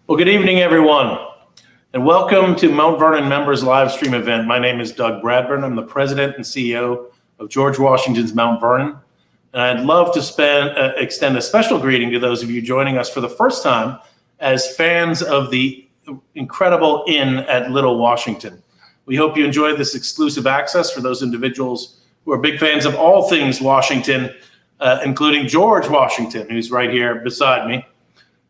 Well, good evening, everyone, and welcome to Mount Vernon Members Livestream event. My name is Doug Bradburn. I'm the president and CEO of George Washington's Mount Vernon, and I'd love to extend a special greeting to those of you joining us for the first time as fans of the incredible Inn at Little Washington. We hope you enjoy this exclusive access for those individuals who are big fans of all things Washington, including George Washington, who's right here beside me.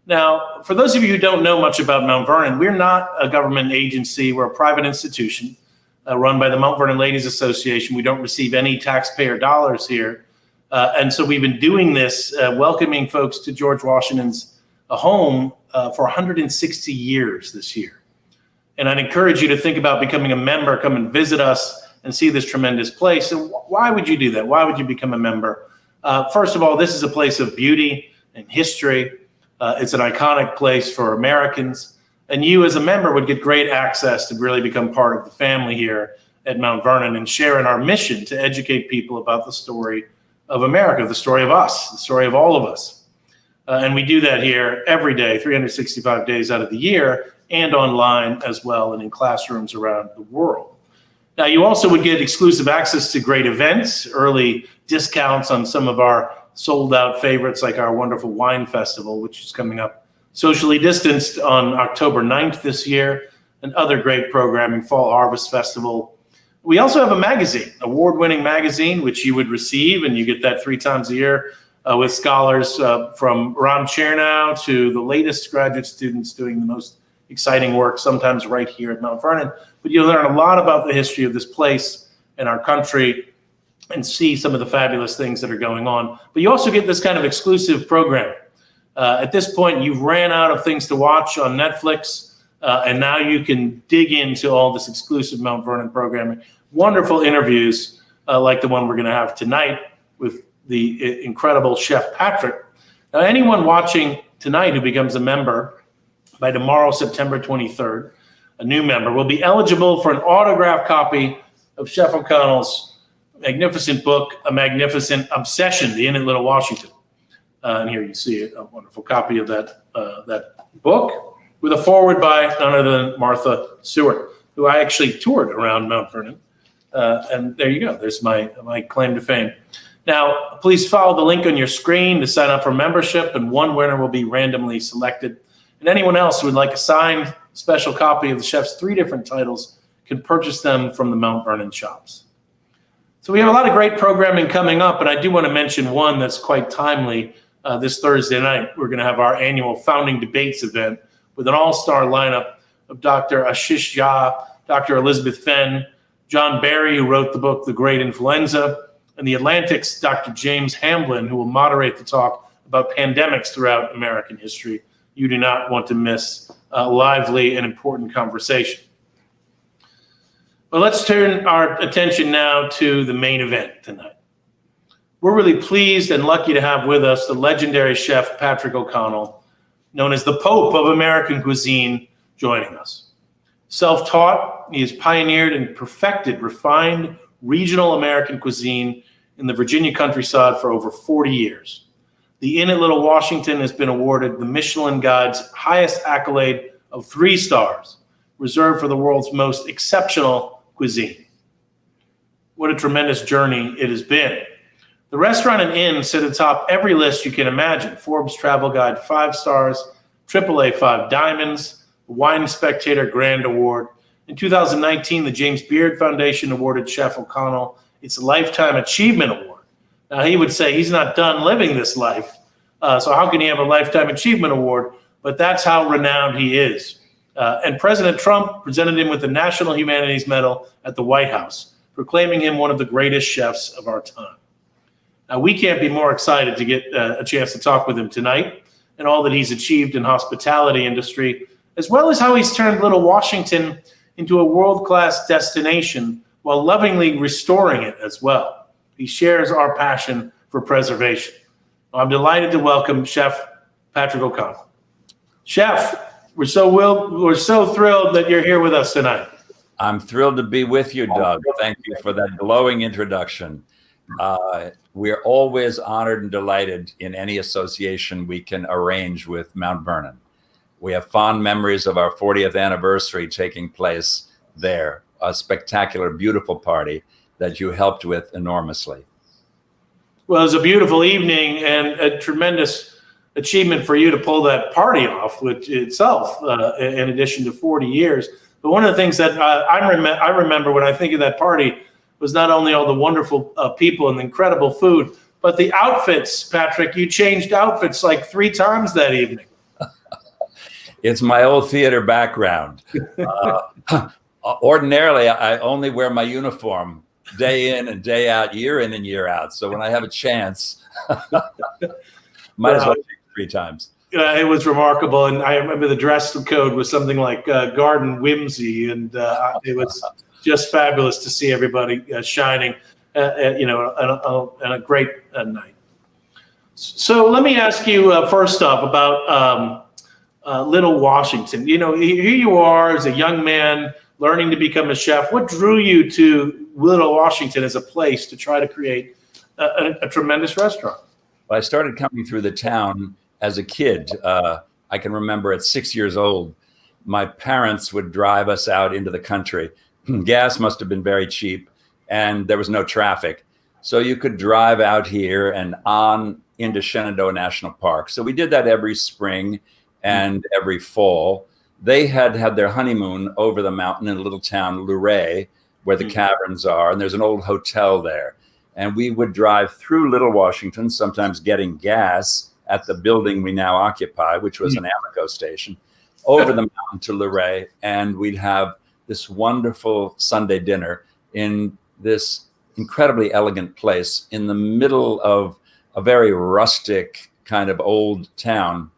Now, for those of you who don't know much about Mount Vernon, we're not a government agency. We're a private institution run by the Mount Vernon Ladies Association. We don't receive any taxpayer dollars here. And so we've been doing this, welcoming folks to George Washington's home for 160 years this year. And I'd encourage you to think about becoming a member, come and visit us and see this tremendous place. And why would you do that? Why would you become a member? First of all, this is a place of beauty and history. It's an iconic place for Americans, and you as a member would get great access to really become part of the family here at Mount Vernon and share in our mission to educate people about the story of America, the story of us, the story of all of us. And we do that here every day, 365 days out of the year, and online as well, and in classrooms around the world. Now, you also would get exclusive access to great events, early discounts on some of our sold out favorites like our wonderful wine festival, which is coming up socially distanced on October 9th this year, and other great programming, Fall Harvest Festival. We also have a magazine, award-winning magazine, which you would receive, and you get that 3 times a year with scholars from Ron Chernow to the latest graduate students doing the most exciting work, sometimes right here at Mount Vernon. But you'll learn a lot about the history of this place and our country, and see some of the fabulous things that are going on. But you also get this kind of exclusive programming. At this point, you've ran out of things to watch on Netflix, and now you can dig into all this exclusive Mount Vernon programming. Wonderful interviews like the one we're gonna have tonight with the incredible Chef Patrick. Now, anyone watching tonight who becomes a member by tomorrow, September 23rd, a new member, will be eligible for an autographed copy of Chef O'Connell's magnificent book, A Magnificent Obsession, The Inn at Little Washington. And here you see a wonderful copy of that book with a foreword by none other than Martha Stewart, who I actually toured around Mount Vernon. And there you go. There's my claim to fame. Now, please follow the link on your screen to sign up for membership, and one winner will be randomly selected. And anyone else who would like a signed special copy of the chef's 3 different titles can purchase them from the Mount Vernon shops. So we have a lot of great programming coming up, and I do want to mention one that's quite timely. This Thursday night, we're going to have our annual Founding Debates event with an all-star lineup of Dr. Ashish Jha, Dr. Elizabeth Fenn, John Barry, who wrote the book The Great Influenza, and the Atlantic's Dr. James Hamblin, who will moderate the talk about pandemics throughout American history. You do not want to miss a lively and important conversation. Well, let's turn our attention now to the main event tonight. We're really pleased and lucky to have with us the legendary chef Patrick O'Connell, known as the Pope of American cuisine, joining us. Self-taught, he has pioneered and perfected refined regional American cuisine in the Virginia countryside for over 40 years. The Inn at Little Washington has been awarded the Michelin Guide's highest accolade of 3 stars, reserved for the world's most exceptional cuisine. What a tremendous journey it has been. The restaurant and inn sit atop every list you can imagine. Forbes Travel Guide 5 stars, AAA 5 diamonds, the Wine Spectator Grand Award. In 2019, the James Beard Foundation awarded Chef O'Connell its Lifetime Achievement Award. Now, he would say he's not done living this life, so how can he have a Lifetime Achievement Award? But that's how renowned he is. And President Trump presented him with the National Humanities Medal at the White House, proclaiming him one of the greatest chefs of our time. Now, we can't be more excited to get a chance to talk with him tonight and all that he's achieved in hospitality industry, as well as how he's turned Little Washington into a world-class destination while lovingly restoring it as well. He shares our passion for preservation. I'm delighted to welcome Chef Patrick O'Connell. Chef, we're so thrilled that you're here with us tonight. I'm thrilled to be with you, Doug. Thank you for that glowing introduction. We're always honored and delighted in any association we can arrange with Mount Vernon. We have fond memories of our 40th anniversary taking place there, a spectacular, beautiful party that you helped with enormously. Well, it was a beautiful evening and a tremendous achievement for you to pull that party off, which itself, in addition to 40 years. But one of the things that I remember when I think of that party was not only all the wonderful people and the incredible food, but the outfits, Patrick. You changed outfits like 3 times that evening. It's my old theater background. Ordinarily, I only wear my uniform day in and day out, year in and year out. So when I have a chance, might as well change 3 times. It was remarkable. And I remember the dress code was something like Garden Whimsy. And it was just fabulous to see everybody shining, and a great night. So let me ask you first off about Little Washington. You know, here you are as a young man learning to become a chef. What drew you to Little Washington as a place to try to create a tremendous restaurant? Well, I started coming through the town as a kid. I can remember at 6 years old, my parents would drive us out into the country. Gas must have been very cheap and there was no traffic. So you could drive out here and on into Shenandoah National Park. So we did that every spring and every fall. They had their honeymoon over the mountain in a little town, Luray, where the caverns are, and there's an old hotel there. And we would drive through Little Washington, sometimes getting gas at the building we now occupy, which was an Amoco station, over the mountain to Luray, and we'd have this wonderful Sunday dinner in this incredibly elegant place in the middle of a very rustic kind of old town.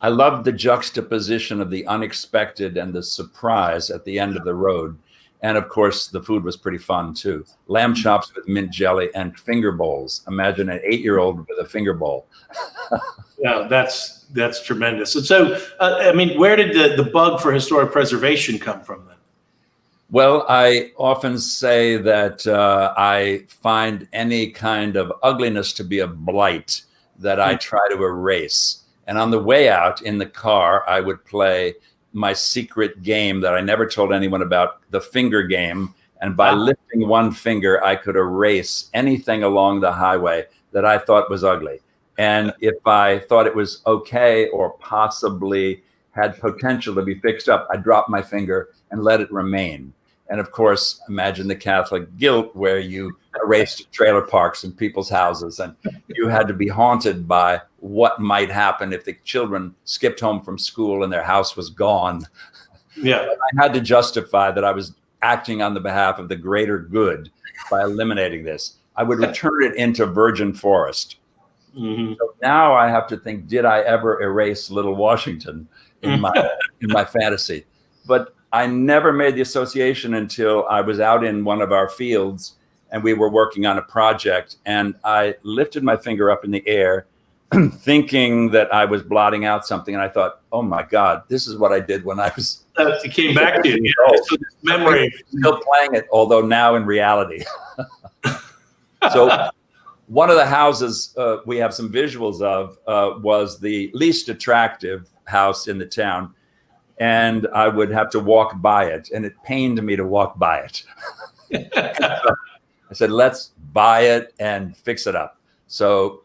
I loved the juxtaposition of the unexpected and the surprise at the end of the road. And of course, the food was pretty fun too. Lamb chops with mint jelly and finger bowls. Imagine an 8-year-old with a finger bowl. Yeah, that's tremendous. And so, I mean, where did the bug for historic preservation come from then? Well, I often say that I find any kind of ugliness to be a blight that I try to erase. And on the way out in the car, I would play my secret game that I never told anyone about, the finger game. And by lifting one finger, I could erase anything along the highway that I thought was ugly. And if I thought it was okay or possibly had potential to be fixed up, I dropped my finger and let it remain. And of course, imagine the Catholic guilt where you erased trailer parks and people's houses, and you had to be haunted by what might happen if the children skipped home from school and their house was gone. Yeah, I had to justify that I was acting on the behalf of the greater good by eliminating this. I would return it into virgin forest. So now I have to think, did I ever erase Little Washington in my fantasy? But I never made the association until I was out in one of our fields and we were working on a project, and I lifted my finger up in the air thinking that I was blotting out something. And I thought, oh my God, this is what I did when I was. It came back to you. So this memory. Still playing it, although now in reality. So one of the houses we have some visuals of was the least attractive house in the town. And I would have to walk by it, and it pained me to walk by it. So I said, let's buy it and fix it up. So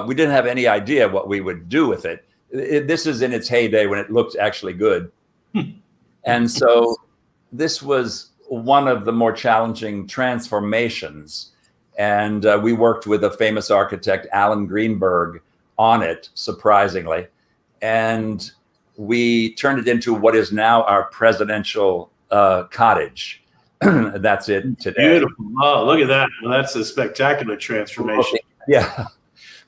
we didn't have any idea what we would do with it. This is in its heyday when it looked actually good. And so this was one of the more challenging transformations. And we worked with a famous architect, Alan Greenberg, on it, surprisingly. And we turned it into what is now our presidential cottage. That's it today. Beautiful. Oh, look at that. Well, that's a spectacular transformation. Yeah.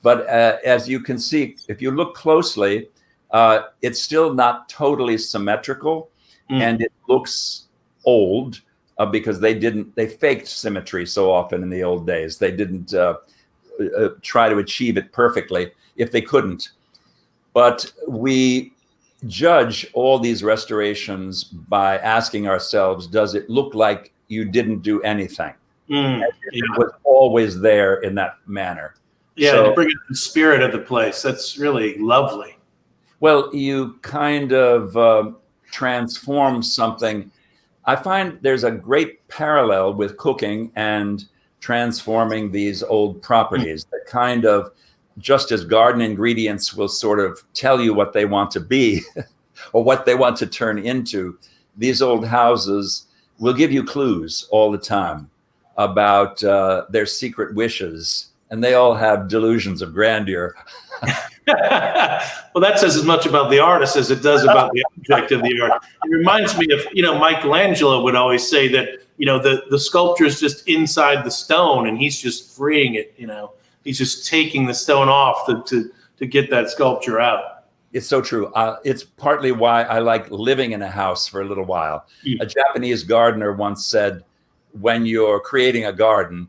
But as you can see, if you look closely, it's still not totally symmetrical. And it looks old because they faked symmetry so often in the old days. They didn't try to achieve it perfectly if they couldn't. But we judge all these restorations by asking ourselves, does it look like you didn't do anything? It was always there in that manner. Yeah, so, to bring up the spirit of the place. That's really lovely. Well, you kind of transform something. I find there's a great parallel with cooking and transforming these old properties that kind of, just as garden ingredients will sort of tell you what they want to be or what they want to turn into, these old houses will give you clues all the time about their secret wishes, and they all have delusions of grandeur. Well, that says as much about the artist as it does about the object of the art. It reminds me of, Michelangelo would always say that, the sculpture is just inside the stone and he's just freeing it, he's just taking the stone off to get that sculpture out. It's so true. It's partly why I like living in a house for a little while. A Japanese gardener once said, when you're creating a garden,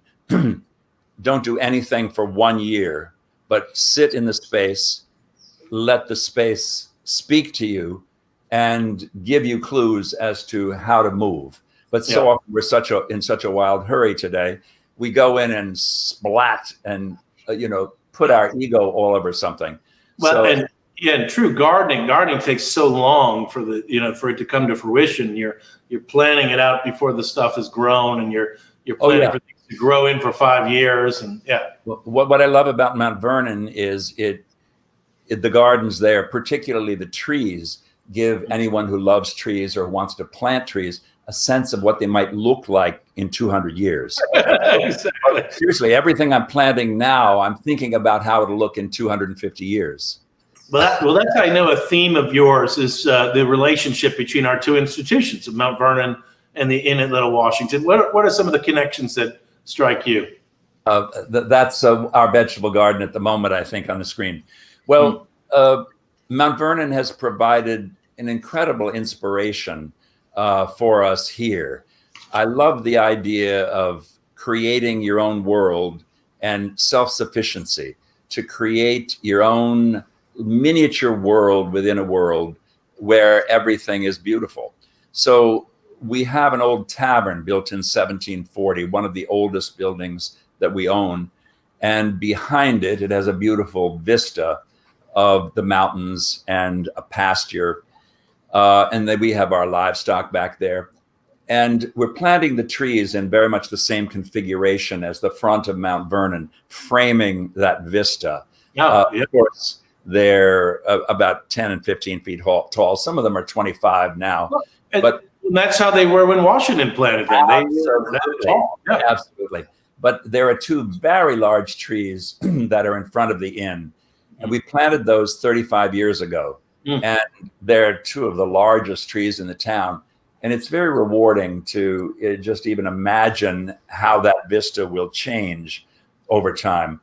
don't do anything for 1 year, but sit in the space, let the space speak to you and give you clues as to how to move. But so often we're in such a wild hurry today, we go in and splat and, put our ego all over something. Well, and true gardening takes so long for for it to come to fruition. You're planning it out before the stuff is grown, and you're planning for things to grow in for 5 years. And what I love about Mount Vernon is the gardens there, particularly the trees, give anyone who loves trees or wants to plant trees a sense of what they might look like in 200 years. Exactly. Seriously, everything I'm planting now, I'm thinking about how it'll look in 250 years. Well, that's, I know, a theme of yours is the relationship between our two institutions of Mount Vernon and the Inn at Little Washington. What are some of the connections that strike you? That's our vegetable garden at the moment, I think, on the screen. Well, Mount Vernon has provided an incredible inspiration for us here. I love the idea of creating your own world and self-sufficiency, to create your own miniature world within a world where everything is beautiful. So we have an old tavern built in 1740, one of the oldest buildings that we own. And behind it, it has a beautiful vista of the mountains and a pasture. And then we have our livestock back there. And we're planting the trees in very much the same configuration as the front of Mount Vernon, framing that vista. Of course, they're about 10 and 15 feet tall. Some of them are 25 now. But that's how they were when Washington planted them. Absolutely. But there are two very large trees that are in front of the inn. And we planted those 35 years ago. And they're two of the largest trees in the town. And it's very rewarding to just even imagine how that vista will change over time.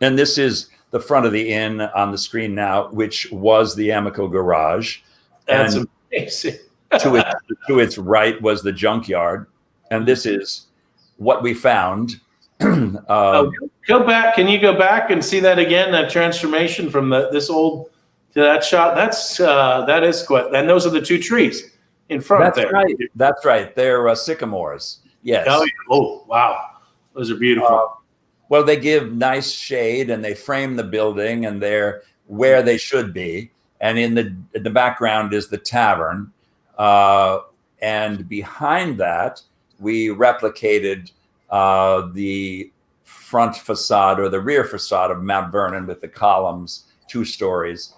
And this is the front of the inn on the screen now, which was the Amico garage. That's and amazing. to its right was the junkyard. And this is what we found. Go back. Can you go back and see that again? That transformation from this old to that shot. That is quite. And those are the two trees in front. That's there. right. That's right. They're sycamores. Yes. Oh, wow. Those are beautiful. Well, they give nice shade and they frame the building and they're where they should be. And in the background is the tavern. And behind that, we replicated the front facade or the rear facade of Mount Vernon with the columns, 2 stories.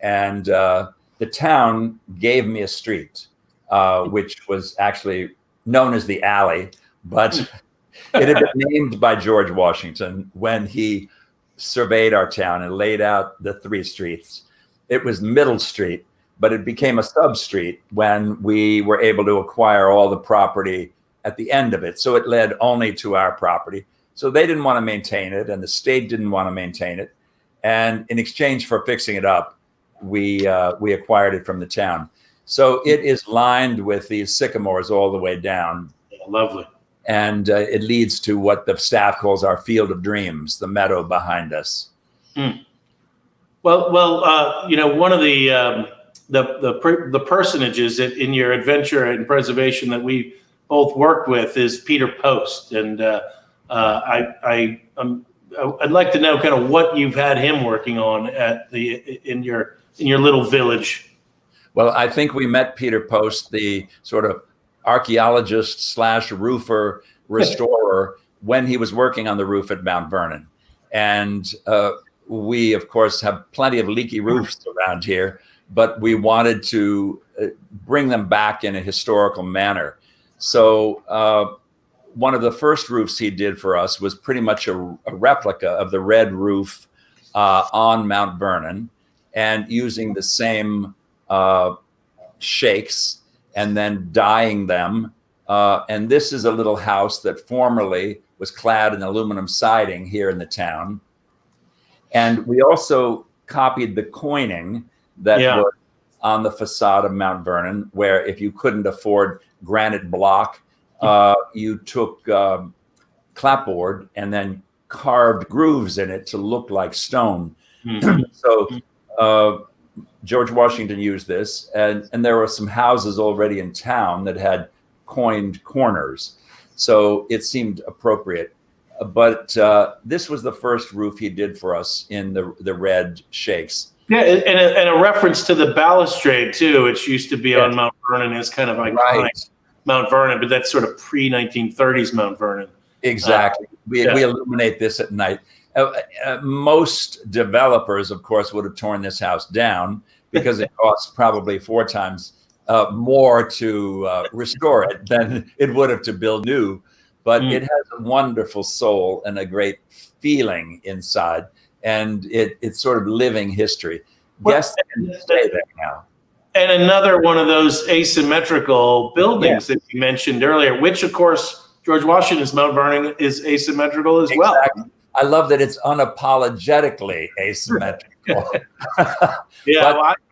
And the town gave me a street, which was actually known as the Alley, but it had been named by George Washington when he surveyed our town and laid out the 3 streets. It was Middle Street, but it became a sub-street when we were able to acquire all the property at the end of it. So it led only to our property. So they didn't want to maintain it and the state didn't want to maintain it. And in exchange for fixing it up, we acquired it from the town. So it is lined with these sycamores all the way down. Lovely. And it leads to what the staff calls our field of dreams, the meadow behind us. Well, one of the personages in your adventure and preservation that we both worked with is Peter Post, and I'd like to know kind of what you've had him working on in your in your little village? Well, I think we met Peter Post, the sort of archaeologist slash roofer restorer, when he was working on the roof at Mount Vernon. And we, of course, have plenty of leaky roofs around here, but we wanted to bring them back in a historical manner. So one of the first roofs he did for us was pretty much a replica of the red roof on Mount Vernon, and using the same shakes and then dyeing them. And this is a little house that formerly was clad in aluminum siding here in the town. And we also copied the coining that was on the facade of Mount Vernon, where if you couldn't afford granite block, you took clapboard and then carved grooves in it to look like stone. So George Washington used this, and there were some houses already in town that had coined corners. So it seemed appropriate. But this was the first roof he did for us in the red shakes. Yeah, and a reference to the balustrade too, which used to be on Mount Vernon, is kind of iconic Mount Vernon, but that's sort of pre-1930s Mount Vernon. Exactly. We illuminate this at night. Most developers, of course, would have torn this house down because it costs probably 4 times more to restore it than it would have to build new. But it has a wonderful soul and a great feeling inside, and it's sort of living history. Guests can stay there now. And another one of those asymmetrical buildings that you mentioned earlier, which of course George Washington's Mount Vernon is asymmetrical as well. I love that it's unapologetically asymmetrical. I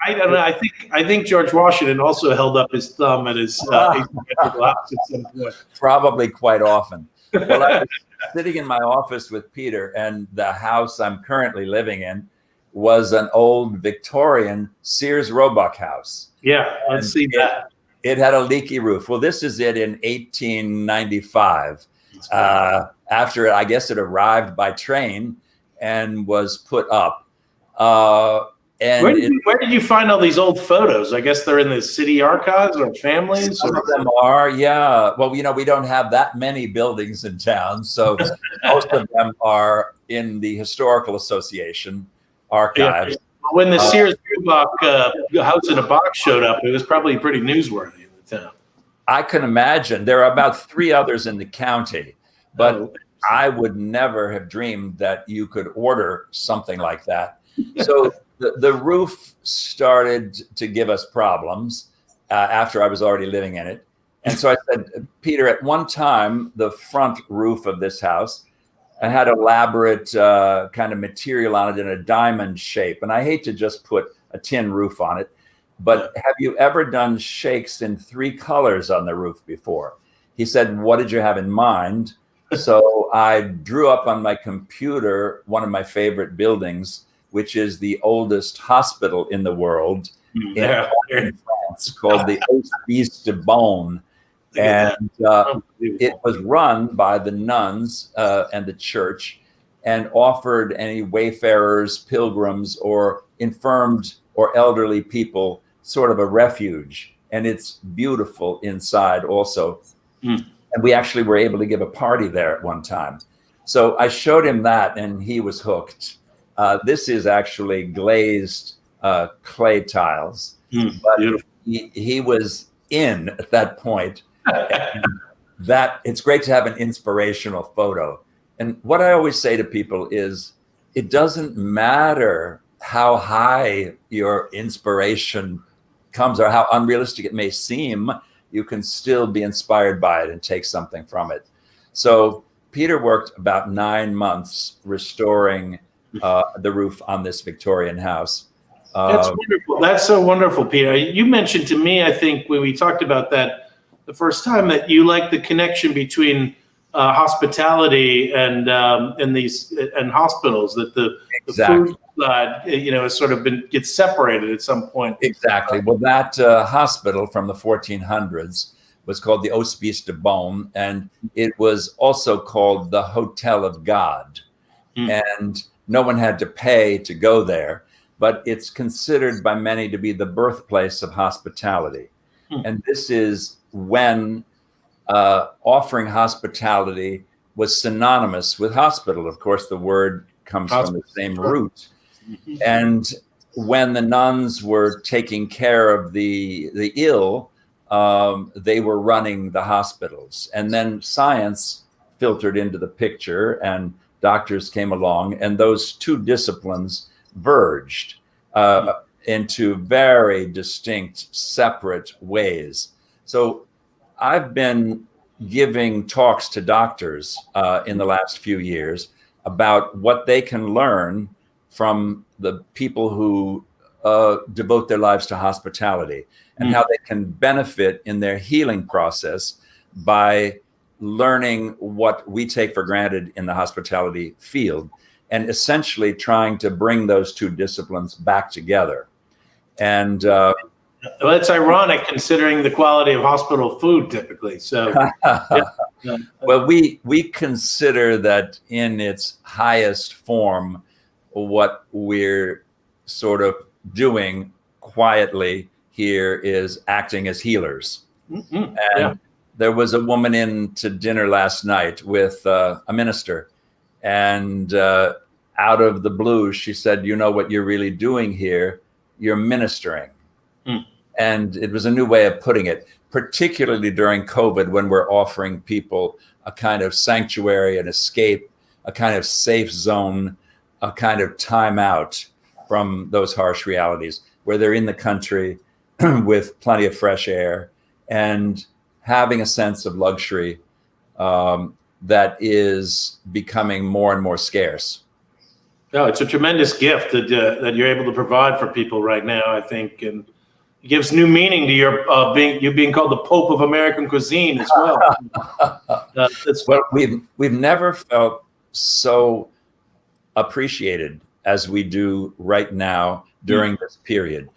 don't know. I think George Washington also held up his thumb at his asymmetrical house at some point. Probably quite often. Well, I was sitting in my office with Peter, and the house I'm currently living in was an old Victorian Sears Roebuck house. Yeah, let's see that. It had a leaky roof. Well, this is it in 1895. After I guess it arrived by train and was put up. And where did you find all these old photos? I guess they're in the city archives or families. Some of them are, yeah. Well, we don't have that many buildings in town, so most of them are in the Historical Association archives. Yeah. When the Sears Roebuck house in a box showed up, it was probably pretty newsworthy in the town. I can imagine. There are about 3 others in the county, but I would never have dreamed that you could order something like that. So the roof started to give us problems after I was already living in it. And so I said, Peter, at one time, the front roof of this house had elaborate kind of material on it in a diamond shape. And I hate to just put a tin roof on it, but have you ever done shakes in 3 colors on the roof before? He said, what did you have in mind? So I drew up on my computer one of my favorite buildings, which is the oldest hospital in the world in France, called the Hospice de Beaune. And it was run by the nuns and the church, and offered any wayfarers, pilgrims, or infirmed or elderly people sort of a refuge. And it's beautiful inside also. And we actually were able to give a party there at one time. So I showed him that, and he was hooked. This is actually glazed clay tiles. But he was in at that point. That it's great to have an inspirational photo. And what I always say to people is, it doesn't matter how high your inspiration comes or how unrealistic it may seem, you can still be inspired by it and take something from it. So Peter worked about 9 months restoring the roof on this Victorian house. That's wonderful. That's so wonderful, Peter. You mentioned to me, I think, when we talked about that the first time, that you like the connection between hospitality and hospitals, that the food side, has sort of gets separated at some point. Exactly. Well, that hospital from the 1400s was called the Hospice de Beaune, and it was also called the Hotel of God. And no one had to pay to go there. but it's considered by many to be the birthplace of hospitality. And this is when offering hospitality was synonymous with hospital. Of course, the word comes from the same root. And when the nuns were taking care of the ill, they were running the hospitals. And then science filtered into the picture and doctors came along, and those two disciplines verged into very distinct, separate ways. So I've been giving talks to doctors in the last few years about what they can learn from the people who devote their lives to hospitality, and how they can benefit in their healing process by learning what we take for granted in the hospitality field, and essentially trying to bring those two disciplines back together. And well, it's ironic considering the quality of hospital food typically. So, yeah. Well, we consider that in its highest form, what we're sort of doing quietly here is acting as healers. And there was a woman in to dinner last night with a minister, and out of the blue, she said, "You know what you're really doing here? You're ministering." And it was a new way of putting it, particularly during COVID, when we're offering people a kind of sanctuary, an escape, a kind of safe zone, a kind of timeout from those harsh realities, where they're in the country with plenty of fresh air and having a sense of luxury that is becoming more and more scarce. No, it's a tremendous gift that you're able to provide for people right now, I think, and it gives new meaning to your being called the Pope of American cuisine as well. Well, we've never felt so appreciated as we do right now during this period.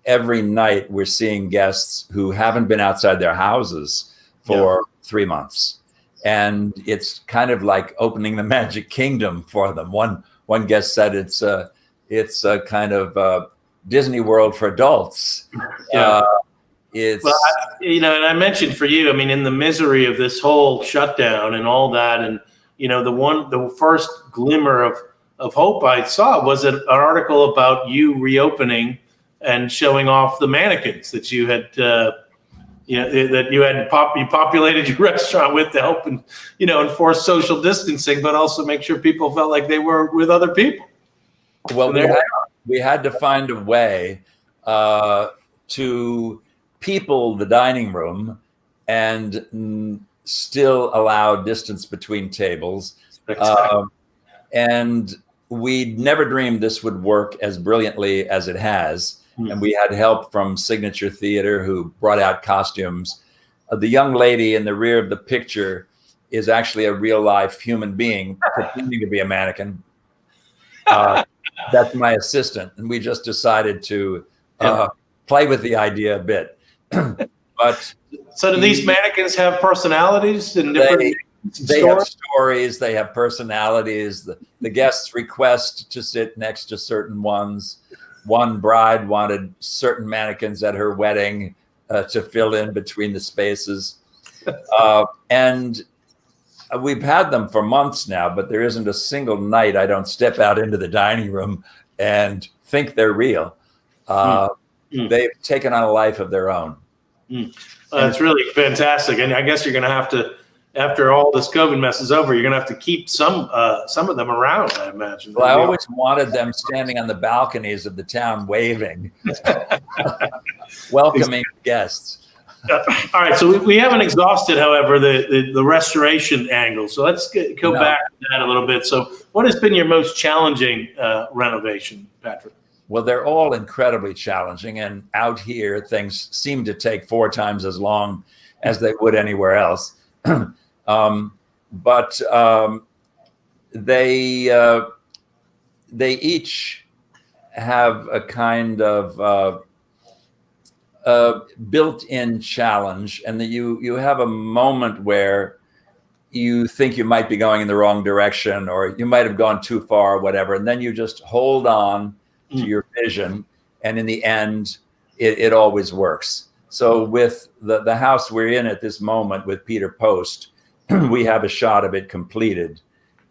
Every night we're seeing guests who haven't been outside their houses for 3 months, and it's kind of like opening the Magic Kingdom for them. One guest said it's a kind of Disney World for adults. It's well, and I mentioned for you, I mean, in the misery of this whole shutdown and all that, and the first glimmer of hope I saw was an article about you reopening and showing off the mannequins that you had, that you populated your restaurant with to help and enforce social distancing, but also make sure people felt like they were with other people. Well, we had to find a way to people the dining room and still allow distance between tables. And we never dreamed this would work as brilliantly as it has. And we had help from Signature Theater, who brought out costumes. The young lady in the rear of the picture is actually a real life human being pretending to be a mannequin. That's my assistant. And we just decided to play with the idea a bit. But so do these mannequins have personalities and different they have stories, they have personalities. The guests request to sit next to certain ones. One bride wanted certain mannequins at her wedding to fill in between the spaces. And we've had them for months now, but there isn't a single night I don't step out into the dining room and think they're real. They've taken on a life of their own. It's really fantastic. And I guess you're going to have to, after all this COVID mess is over, you're going to have to keep some of them around, I imagine. Well, I always wanted them standing on the balconies of the town waving, welcoming guests. All right, so we haven't exhausted, however, the restoration angle. So let's go back to that a little bit. So what has been your most challenging renovation, Patrick? Well, they're all incredibly challenging. And out here, things seem to take 4 times as long as they would anywhere else. But they each have a kind of built-in challenge, and that you have a moment where you think you might be going in the wrong direction, or you might have gone too far, or whatever, and then you just hold on to your vision. And in the end, it always works. So with the house we're in at this moment with Peter Post, we have a shot of it completed.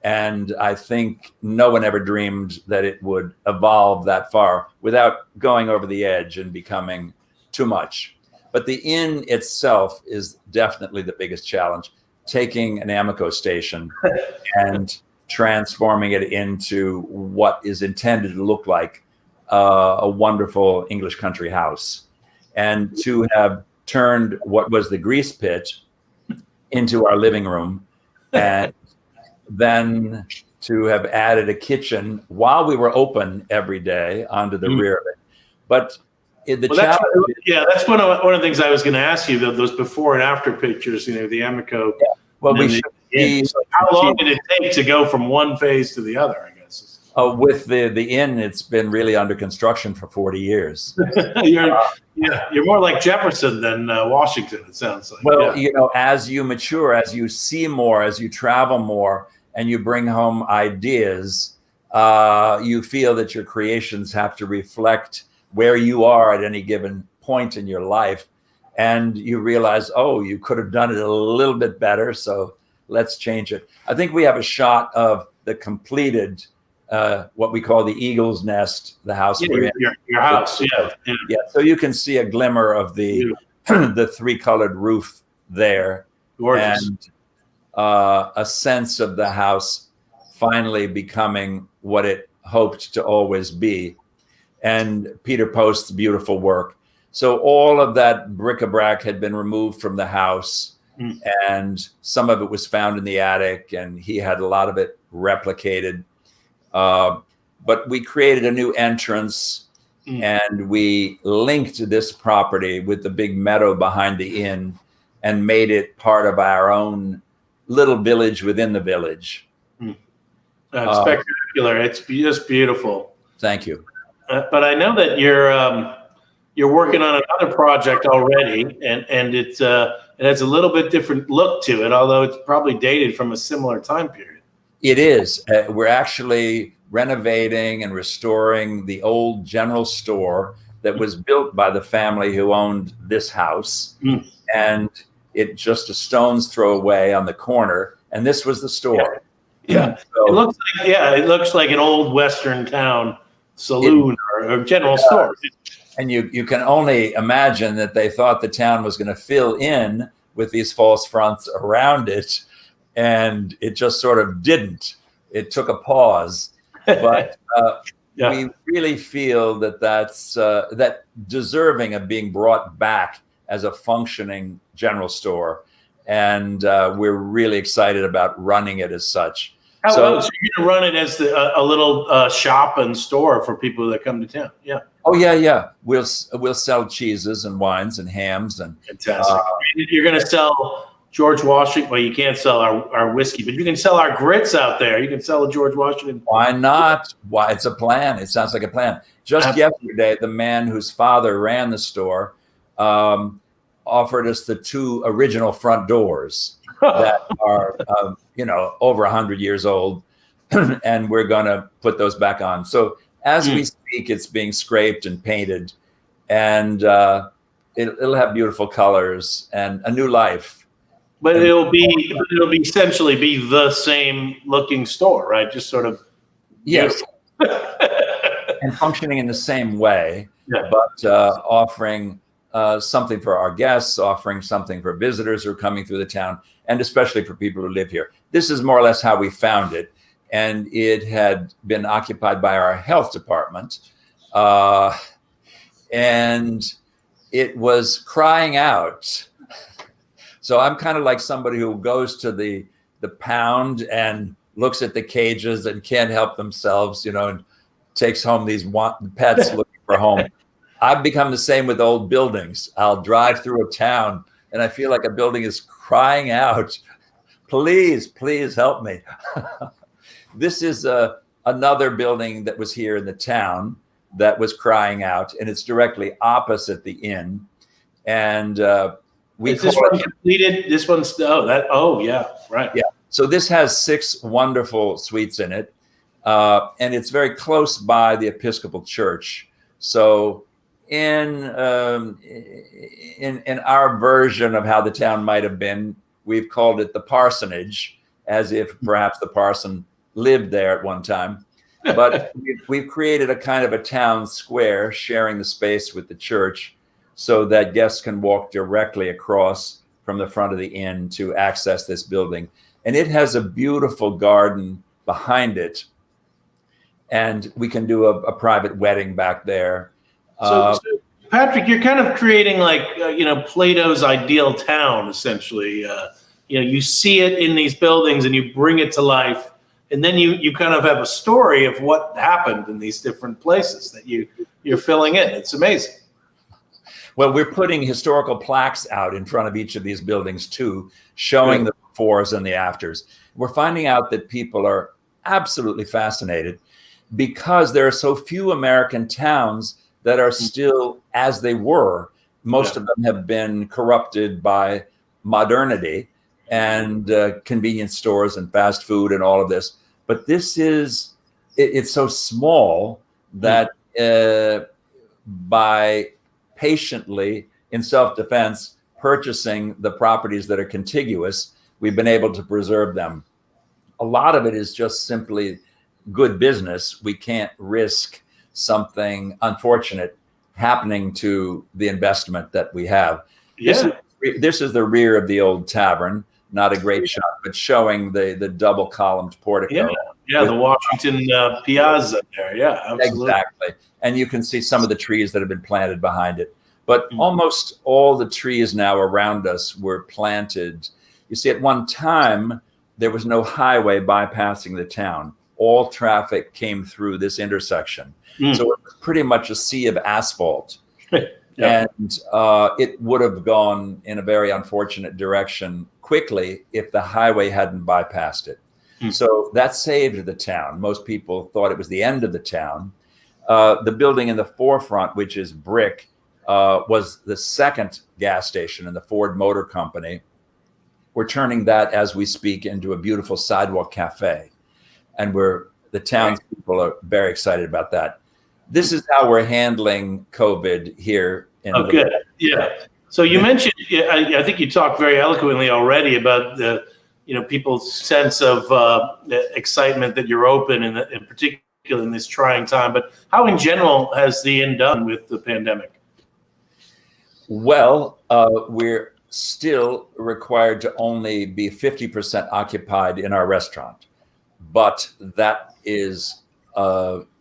And I think no one ever dreamed that it would evolve that far without going over the edge and becoming too much. But the inn itself is definitely the biggest challenge, taking an Amoco station and transforming it into what is intended to look like a wonderful English country house. And to have turned what was the grease pit into our living room, and then to have added a kitchen while we were open every day onto the rear of it. But the challenge, that's one of the things I was going to ask you, those before and after pictures, the Amoco. Yeah. Well, so how long did it take to go from one phase to the other, I guess? With the inn, it's been really under construction for 40 years. You're more like Jefferson than Washington, it sounds like. Well, as you mature, as you see more, as you travel more, and you bring home ideas, you feel that your creations have to reflect where you are at any given point in your life. And you realize, oh, you could have done it a little bit better, so let's change it. I think we have a shot of the completed, what we call the Eagle's Nest, the house we're in. Your house, yeah. So you can see a glimmer of the the three-colored roof there. Gorgeous. And a sense of the house finally becoming what it hoped to always be. And Peter Post's beautiful work. So all of that bric-a-brac had been removed from the house, and some of it was found in the attic, and he had a lot of it replicated. But we created a new entrance, and we linked this property with the big meadow behind the inn and made it part of our own little village within the village. Spectacular. It's just beautiful. Thank you. But I know that you're working on another project already, and it has a little bit different look to it, although it's probably dated from a similar time period. It is. We're actually renovating and restoring the old general store that was built by the family who owned this house. And it just a stone's throw away on the corner. And this was the store. Yeah. So, it looks like an old Western town saloon or general store. And you can only imagine that they thought the town was going to fill in with these false fronts around it. And it just sort of didn't. It took a pause. But we really feel that that's that deserving of being brought back as a functioning general store. And we're really excited about running it as such. So you're going to run it as a little shop and store for people that come to town? Yeah. Oh, yeah. We'll sell cheeses and wines and hams. And fantastic. You're going to sell George Washington. Well, you can't sell our whiskey, but you can sell our grits out there. You can sell a George Washington. Why not? Why? It's a plan. It sounds like a plan. Just yesterday, the man whose father ran the store offered us the 2 original front doors that are, over 100 years old, and we're going to put those back on. So as we speak, it's being scraped and painted, and it'll have beautiful colors and a new life. But it'll essentially be the same looking store, right? Just sort of. Yes. And functioning in the same way, but offering something for our guests, offering something for visitors who are coming through the town, and especially for people who live here. This is more or less how we found it. And it had been occupied by our health department. And it was crying out. So I'm kind of like somebody who goes to the pound and looks at the cages and can't help themselves, and takes home these pets looking for home. I've become the same with old buildings. I'll drive through a town and I feel like a building is crying out, please help me. This is another building that was here in the town that was crying out, and it's directly opposite the inn. And is this one completed? This one's right. Yeah. So this has 6 wonderful suites in it. and it's very close by the Episcopal Church. So in our version of how the town might have been, we've called it the parsonage, as if perhaps the parson lived there at one time. But we've created a kind of a town square sharing the space with the church so that guests can walk directly across from the front of the inn to access this building. And it has a beautiful garden behind it. And we can do a private wedding back there. So Patrick, you're kind of creating like, Plato's ideal town, essentially. You see it in these buildings and you bring it to life. And then you kind of have a story of what happened in these different places that you're filling in. It's amazing. Well, we're putting historical plaques out in front of each of these buildings too, showing the befores and the afters. We're finding out that people are absolutely fascinated because there are so few American towns that are still as they were. Most of them have been corrupted by modernity and convenience stores and fast food and all of this. But this it's so small that by patiently, in self-defense, purchasing the properties that are contiguous, we've been able to preserve them. A lot of it is just simply good business. We can't risk something unfortunate happening to the investment that we have. Yeah. This is the rear of the old tavern. Not a great shot, but showing the double columned portico. Yeah, the Washington Piazza there. Yeah, absolutely. Exactly. And you can see some of the trees that have been planted behind it. But almost all the trees now around us were planted. You see, at one time, there was no highway bypassing the town. All traffic came through this intersection. So it was pretty much a sea of asphalt. And it would have gone in a very unfortunate direction quickly if the highway hadn't bypassed it. So that saved the town. Most people thought it was the end of the town. The building in the forefront, which is brick, was the second gas station in the Ford Motor Company. We're turning that as we speak into a beautiful sidewalk cafe. And the townspeople are very excited about that. This is how we're handling COVID here. Good. Yeah. So you mentioned, I think you talked very eloquently already about the, people's sense of excitement that you're open, and in particular in this trying time. But how, in general, has the inn done with the pandemic? Well, we're still required to only be 50% occupied in our restaurant, but that is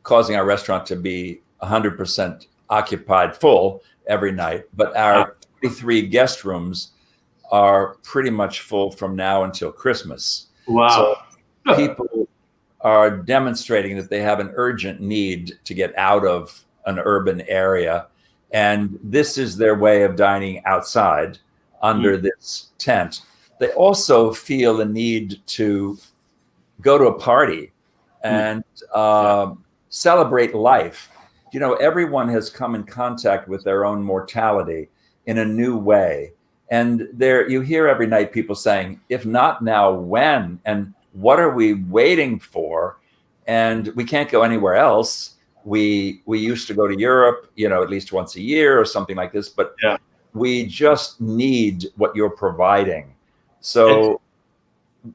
causing our restaurant to be 100% occupied full every night. But our 23 guest rooms are pretty much full from now until Christmas. Wow. So people are demonstrating that they have an urgent need to get out of an urban area. And this is their way of dining outside under this tent. They also feel the need to go to a party and celebrate life. Everyone has come in contact with their own mortality in a new way. And you hear every night people saying, if not now, when? And what are we waiting for? And we can't go anywhere else. We used to go to Europe, at least once a year or something like this, but we just need what you're providing. So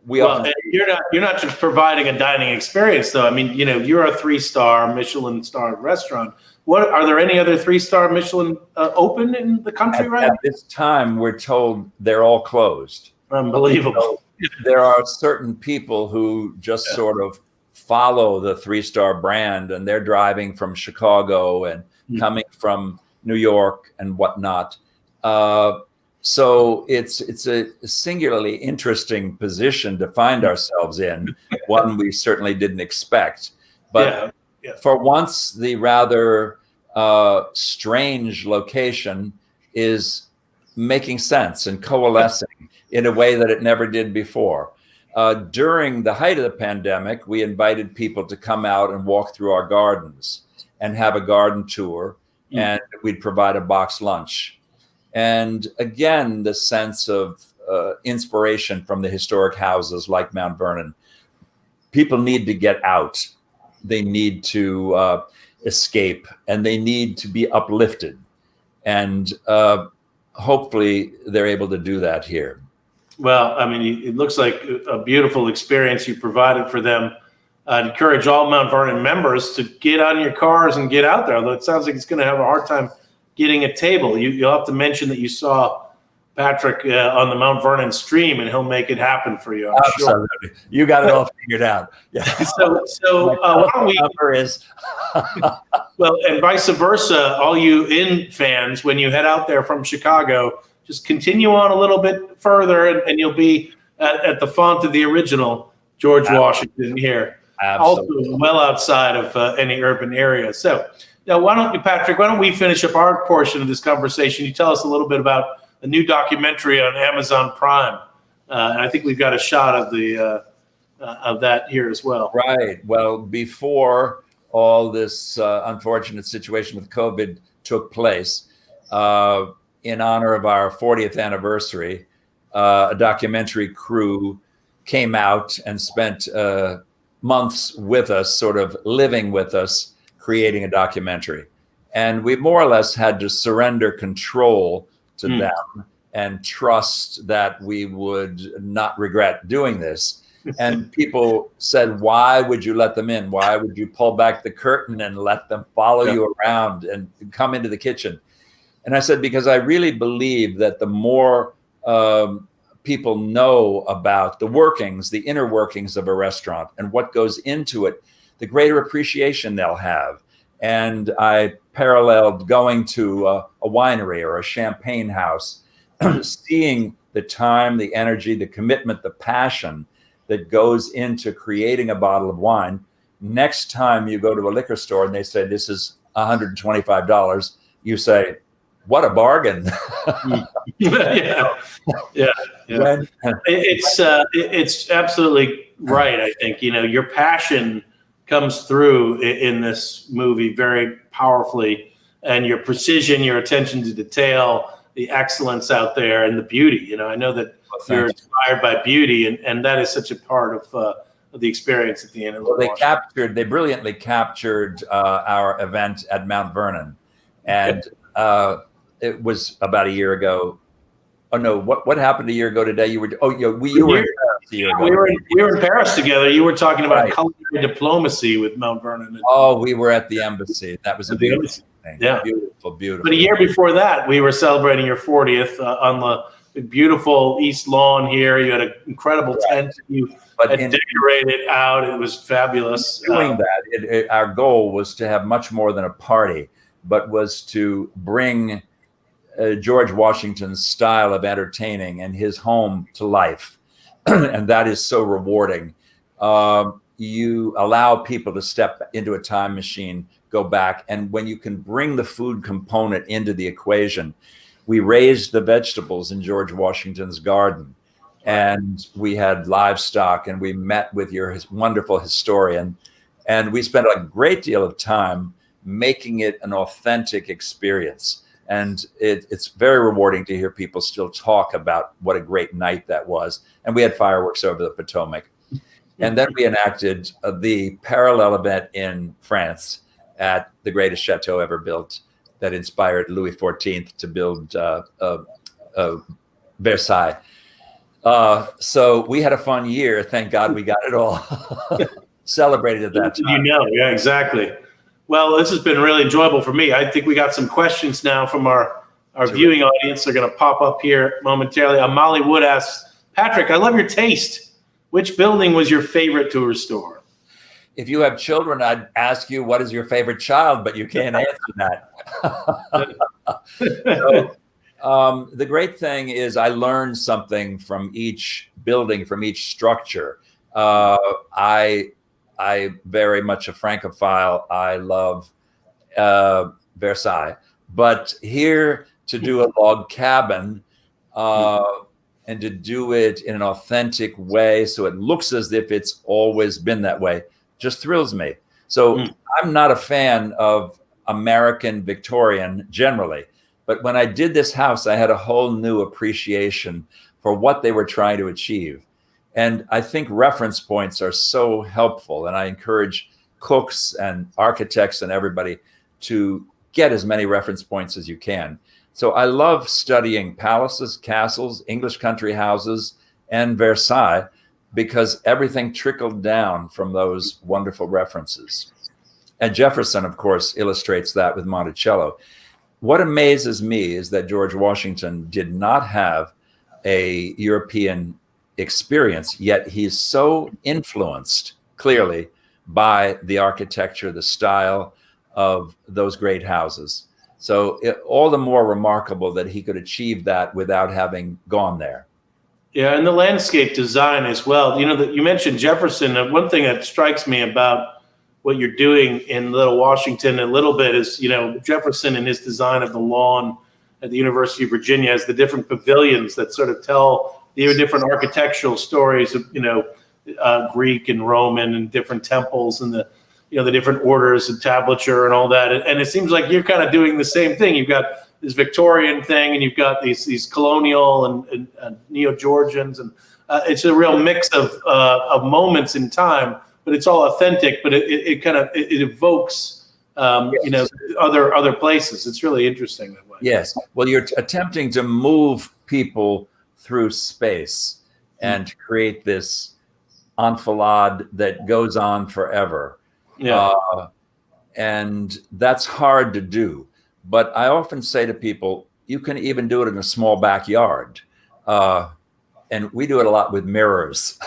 you're not just providing a dining experience, though. I mean, you're a 3-star Michelin star restaurant. Are there any other 3-star Michelin open in the country right now? At this time, we're told they're all closed. Unbelievable. There are certain people who just sort of follow the 3-star brand, and they're driving from Chicago and coming from New York and whatnot. So it's a singularly interesting position to find ourselves in, one we certainly didn't expect. But for once, the rather strange location is making sense and coalescing in a way that it never did before. During the height of the pandemic, we invited people to come out and walk through our gardens and have a garden tour, and we'd provide a box lunch. And again, the sense of inspiration from the historic houses like Mount Vernon. People need to get out. they need to escape, and they need to be uplifted. And hopefully they're able to do that here. Well, I mean, it looks like a beautiful experience you provided for them. I'd encourage all Mount Vernon members to get on your cars and get out there, although it sounds like it's going to have a hard time getting a table. You'll have to mention that you saw Patrick on the Mount Vernon stream, and he'll make it happen for you, I'm sure. You got it all figured out. Yeah. So why don't we... number is... Well, and vice versa, all you in fans, when you head out there from Chicago, just continue on a little bit further, and you'll be at the font of the original George Washington here. Absolutely. Also well outside of any urban area. So now, why don't you, Patrick, why don't we finish up our portion of this conversation? You tell us a little bit about a new documentary on Amazon Prime. And I think we've got a shot of the of that here as well. Right. Well, before all this unfortunate situation with COVID took place, in honor of our 40th anniversary, a documentary crew came out and spent months with us, sort of living with us, creating a documentary. And we more or less had to surrender control to them and trust that we would not regret doing this. And people said, why would you let them in? Why would you pull back the curtain and let them follow you around and come into the kitchen? And I said, because I really believe that the more people know about the workings, the inner workings of a restaurant and what goes into it, the greater appreciation they'll have. And I paralleled going to a winery or a champagne house, seeing the time, the energy, the commitment, the passion that goes into creating a bottle of wine. Next time you go to a liquor store and they say, this is $125, you say, what a bargain. Yeah. It's absolutely right. I think, your passion comes through in this movie very powerfully, and your precision, your attention to detail, the excellence out there, and the beauty. I know that you're inspired by beauty, and that is such a part of the experience at the end of the Well, they brilliantly captured our event at Mount Vernon, and it was about a year ago. Oh no! What happened a year ago today? You were we were in Paris a year ago. We were in Paris together. You were talking about culinary diplomacy with Mount Vernon. We were at the embassy. That was a beautiful thing. Yeah, beautiful. But a year before that, we were celebrating your 40th on the beautiful East Lawn here. You had an incredible tent. You had decorated out. It was fabulous. Doing that, our goal was to have much more than a party, but was to bring George Washington's style of entertaining and his home to life. And that is so rewarding. You allow people to step into a time machine, go back, and when you can bring the food component into the equation, we raised the vegetables in George Washington's garden, and we had livestock, and we met with your wonderful historian, and we spent a great deal of time making it an authentic experience. And it's very rewarding to hear people still talk about what a great night that was. And we had fireworks over the Potomac. And then we enacted the parallel event in France at the greatest chateau ever built that inspired Louis XIV to build Versailles. So we had a fun year. Thank God we got it all celebrated at that time. Yeah, exactly. Well, this has been really enjoyable for me. I think we got some questions now from our viewing audience. They're going to pop up here momentarily. Molly Wood asks, Patrick, I love your taste. Which building was your favorite to restore? If you have children, I'd ask you, what is your favorite child? But you can't answer that. So, the great thing is I learned something from each building, from each structure. I very much a Francophile. I love Versailles, but here to do a log cabin and to do it in an authentic way, so it looks as if it's always been that way, just thrills me. So I'm not a fan of American Victorian generally, but when I did this house, I had a whole new appreciation for what they were trying to achieve. And I think reference points are so helpful. And I encourage cooks and architects and everybody to get as many reference points as you can. So I love studying palaces, castles, English country houses, and Versailles, because everything trickled down from those wonderful references. And Jefferson, of course, illustrates that with Monticello. What amazes me is that George Washington did not have a European experience, yet he's so influenced, clearly, by the architecture, the style of those great houses. So all the more remarkable that he could achieve that without having gone there. Yeah, and the landscape design as well. You know, that you mentioned Jefferson. And one thing that strikes me about what you're doing in Little Washington a little bit is, you know, Jefferson and his design of the lawn at the University of Virginia has the different pavilions that sort of tell the different architectural stories of, you know, Greek and Roman and different temples and the, you know, the different orders and tablature and all that. And it seems like you're kind of doing the same thing. You've got this Victorian thing, and you've got these colonial and Neo-Georgians, and it's a real mix of moments in time, but it's all authentic. But it kind of evokes you know, other places. It's really interesting that way. Yes. Well, you're attempting to move people through space and create this enfilade that goes on forever. Yeah. And that's hard to do. But I often say to people, you can even do it in a small backyard. And we do it a lot with mirrors.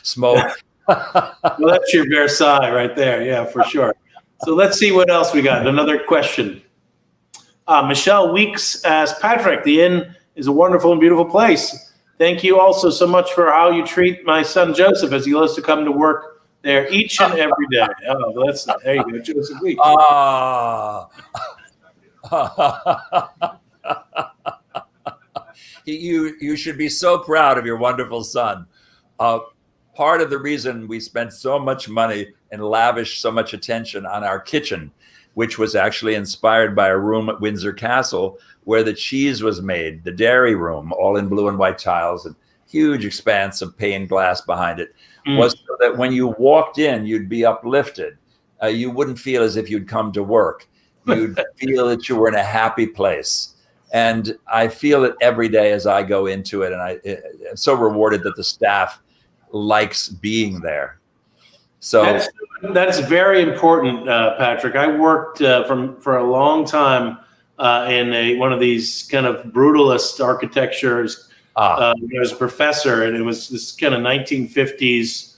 Smoke. Well, that's your Versailles right there. Yeah, for sure. So let's see what else we got. Another question. Michelle Weeks asks, Patrick, the inn is a wonderful and beautiful place. Thank you also so much for how you treat my son Joseph as he loves to come to work there each and every day. Oh, well, that's there you go, Joseph Weeks. You should be so proud of your wonderful son. Part of the reason we spent so much money and lavished so much attention on our kitchen, which was actually inspired by a room at Windsor Castle where the cheese was made, the dairy room, all in blue and white tiles and huge expanse of pane glass behind it, was so that when you walked in, you'd be uplifted. You wouldn't feel as if you'd come to work. You'd feel that you were in a happy place. And I feel it every day as I go into it. And I'm so rewarded that the staff likes being there. So that's very important, Patrick. I worked for a long time in one of these kind of brutalist architectures. I was a professor, and it was this kind of 1950s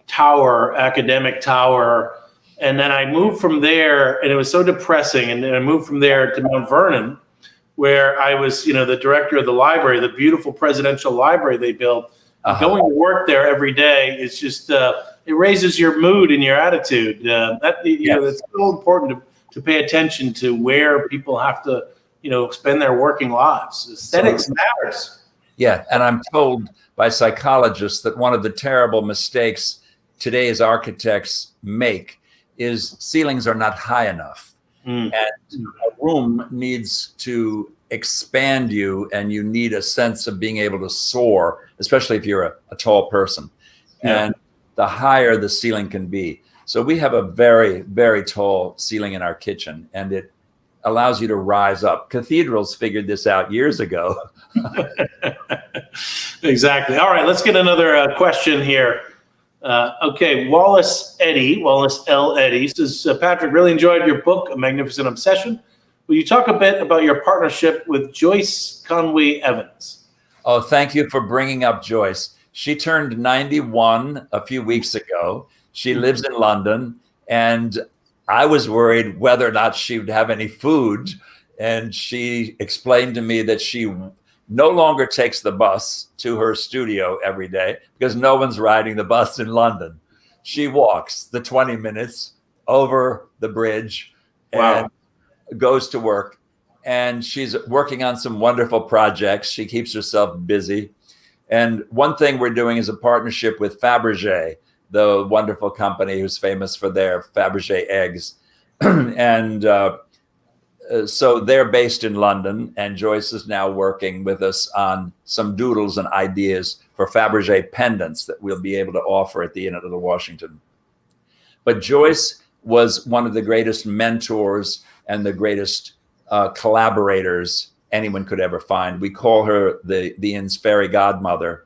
tower, academic tower. And then I moved from there, and it was so depressing. And then I moved from there to Mount Vernon, where I was, you know, the director of the library, the beautiful presidential library they built. Going to work there every day is just it raises your mood and your attitude. You know, it's so important to pay attention to where people have to, you know, spend their working lives. Aesthetics matters. Yeah, and I'm told by psychologists that one of the terrible mistakes today's architects make is ceilings are not high enough. And a room needs to expand you, and you need a sense of being able to soar, especially if you're a tall person. And the higher the ceiling can be. So we have a very, very tall ceiling in our kitchen, and it allows you to rise up. Cathedrals figured this out years ago. Exactly. All right, let's get another question here. Okay, Wallace L. Eddy says, Patrick, really enjoyed your book, A Magnificent Obsession. Will you talk a bit about your partnership with Joyce Conway Evans? Oh, thank you for bringing up Joyce. She turned 91 a few weeks ago. She lives in London, and I was worried whether or not she would have any food. And she explained to me that she no longer takes the bus to her studio every day because no one's riding the bus in London. She walks the 20 minutes over the bridge and goes to work. And she's working on some wonderful projects. She keeps herself busy. And one thing we're doing is a partnership with Fabergé, the wonderful company who's famous for their Fabergé eggs. And So they're based in London, and Joyce is now working with us on some doodles and ideas for Fabergé pendants that we'll be able to offer at the Inn at Little Washington. But Joyce was one of the greatest mentors and the greatest collaborators anyone could ever find. We call her the Inn's fairy godmother.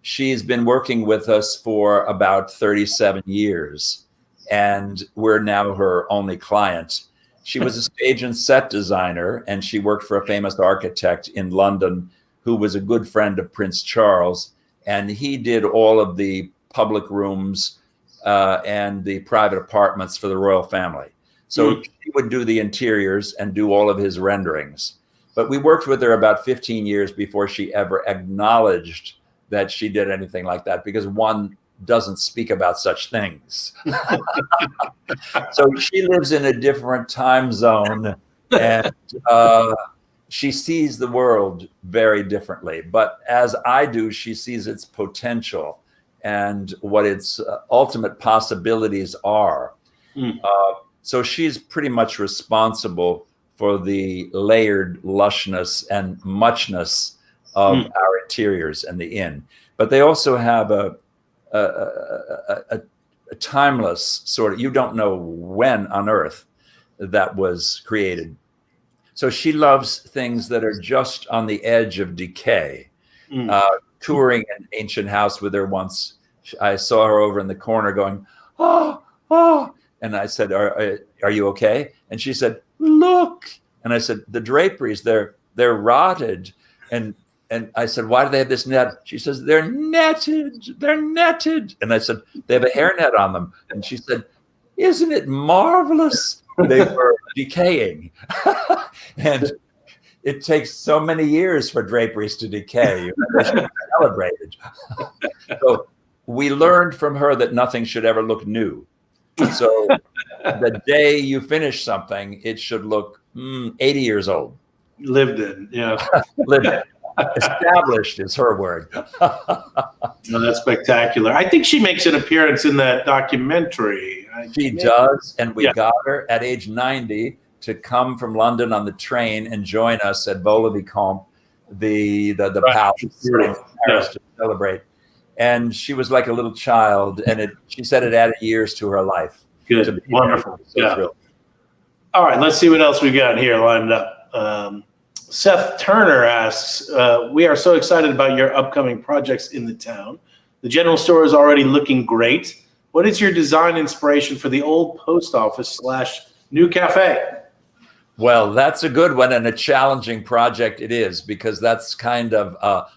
She's been working with us for about 37 years, and we're now her only client. She was a stage and set designer, and she worked for a famous architect in London who was a good friend of Prince Charles, and he did all of the public rooms and the private apartments for the royal family. So she would do the interiors and do all of his renderings. But we worked with her about 15 years before she ever acknowledged that she did anything like that, because one doesn't speak about such things. So she lives in a different time zone, and she sees the world very differently. But as I do, she sees its potential and what its ultimate possibilities are. So she's pretty much responsible for the layered lushness and muchness of our interiors and the inn. But they also have a timeless sort of, you don't know when on earth that was created. So she loves things that are just on the edge of decay. Touring an ancient house with her once, I saw her over in the corner going, oh, oh. And I said, are you okay? And she said, look. And I said, the draperies, they're rotted. And I said, why do they have this net? She says, they're netted. And I said, they have a hairnet on them. And she said, isn't it marvelous? They were decaying. And it takes so many years for draperies to decay. They should be celebrated. So we learned from her that nothing should ever look new. So the day you finish something, it should look 80 years old. Lived in, yeah. Lived in. Established is her word. No, that's spectacular. I think she makes an appearance in that documentary. She does, and we got her at age 90 to come from London on the train and join us at Vaux-le-Vicomte, the palace in Paris to celebrate. And she was like a little child, and she said it added years to her life. Good, wonderful. So all right, let's see what else we got here lined up. Seth Turner asks, we are so excited about your upcoming projects in the town. The general store is already looking great. What is your design inspiration for the old post office / new cafe? Well, that's a good one and a challenging project it is, because that's kind of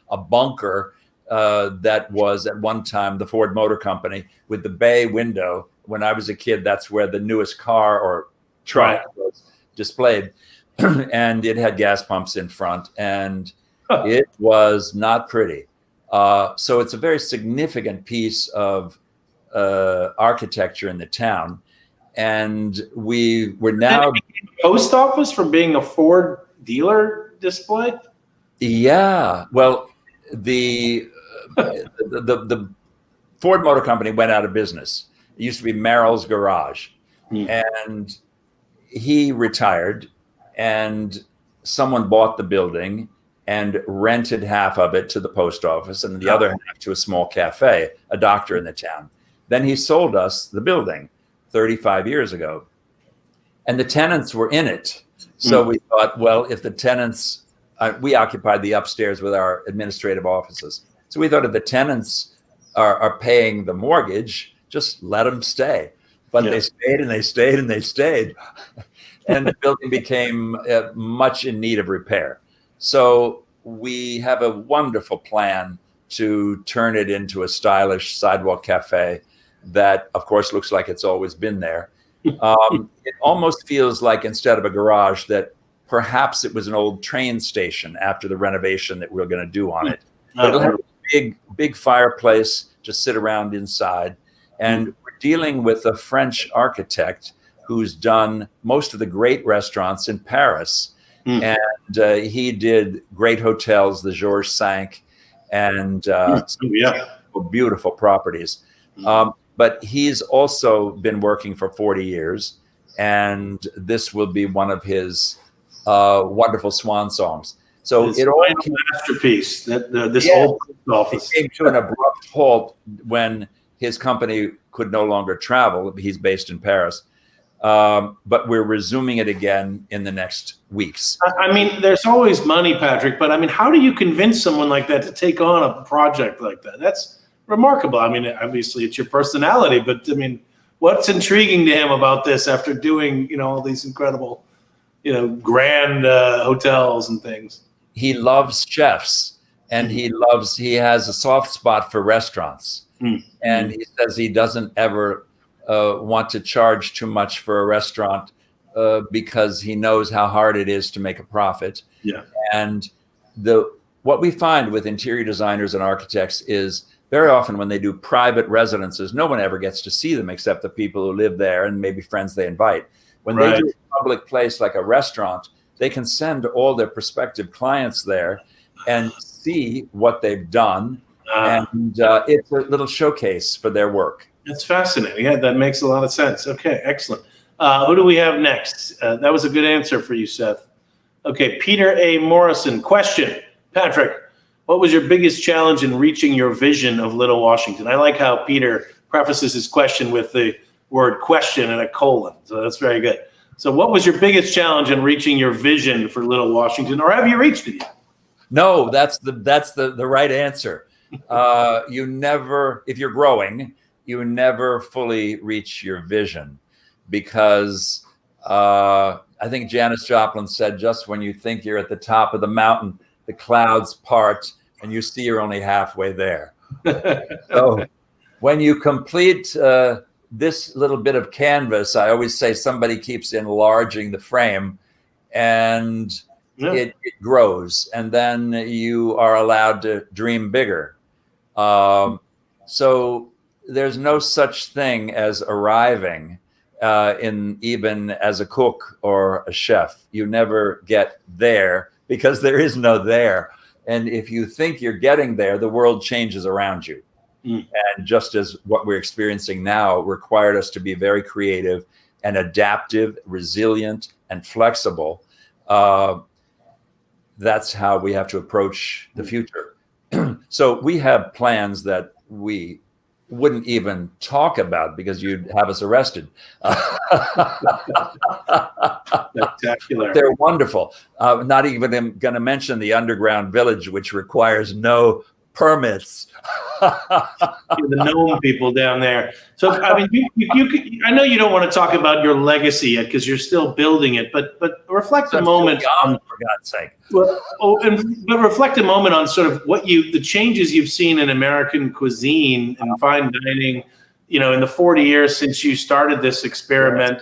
a bunker that was at one time the Ford Motor Company with the bay window. When I was a kid, that's where the newest car or truck was displayed. And it had gas pumps in front, and it was not pretty. So it's a very significant piece of architecture in the town. And we're now post office from being a Ford dealer display. Yeah, well, the Ford Motor Company went out of business. It used to be Merrill's Garage, and he retired. And someone bought the building and rented half of it to the post office and the other half to a small cafe, a doctor in the town. Then he sold us the building 35 years ago. And the tenants were in it. So we thought, well, if the tenants, we occupied the upstairs with our administrative offices. So we thought if the tenants are paying the mortgage, just let them stay. But they stayed and they stayed and they stayed. And the building became much in need of repair. So we have a wonderful plan to turn it into a stylish sidewalk cafe that, of course, looks like it's always been there. It almost feels like, instead of a garage, that perhaps it was an old train station after the renovation that we're going to do on it. But it'll have a big fireplace to sit around inside. And we're dealing with a French architect who's done most of the great restaurants in Paris. And he did great hotels, the Georges V, and beautiful properties. But he's also been working for 40 years, and this will be one of his wonderful swan songs. So It's it all a masterpiece. This Yeah. old post office. came to an abrupt halt when his company could no longer travel. He's based in Paris. But we're resuming it again in the next weeks. I mean, there's always money, Patrick, but I mean, how do you convince someone like that to take on a project like that? That's remarkable. I mean, obviously it's your personality, but I mean, what's intriguing to him about this after doing, all these incredible, grand hotels and things? He loves chefs, and he has a soft spot for restaurants. And he says he doesn't ever want to charge too much for a restaurant because he knows how hard it is to make a profit. Yeah. And what we find with interior designers and architects is very often when they do private residences, no one ever gets to see them except the people who live there and maybe friends they invite. When they do a public place like a restaurant, they can send all their prospective clients there and see what they've done. And it's a little showcase for their work. That's fascinating. Yeah, that makes a lot of sense. Okay, excellent. Who do we have next? That was a good answer for you, Seth. Okay, Peter A. Morrison. Question, Patrick, what was your biggest challenge in reaching your vision of Little Washington? I like how Peter prefaces his question with the word question and a colon. So that's very good. So what was your biggest challenge in reaching your vision for Little Washington, or have you reached it yet? No, that's the right answer. You never, if you're growing, you never fully reach your vision, because I think Janis Joplin said, just when you think you're at the top of the mountain, the clouds part and you see you're only halfway there. So when you complete this little bit of canvas, I always say somebody keeps enlarging the frame, and it grows, and then you are allowed to dream bigger. So there's no such thing as arriving even as a cook or a chef. You never get there because there is no there. And if you think you're getting there, the world changes around you. And just as what we're experiencing now required us to be very creative and adaptive, resilient, and flexible, that's how we have to approach the future. So we have plans that we wouldn't even talk about because you'd have us arrested. Spectacular. They're wonderful. Not even going to mention the underground village, which requires no permits. The gnome people down there. So I mean, you I know you don't want to talk about your legacy yet because you're still building it, but reflect a moment on, for God's sake. Well, but reflect a moment on sort of the changes you've seen in American cuisine and fine dining, in the 40 years since you started this experiment.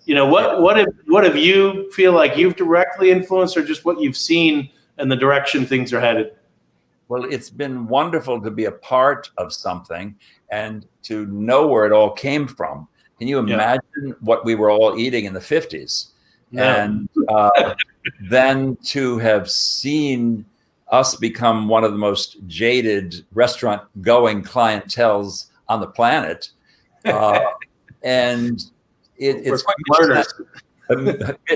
What have you feel like you've directly influenced, or just what you've seen and the direction things are headed? Well, it's been wonderful to be a part of something and to know where it all came from. Can you imagine what we were all eating in the 50s? And then to have seen us become one of the most jaded restaurant-going clienteles on the planet. And it's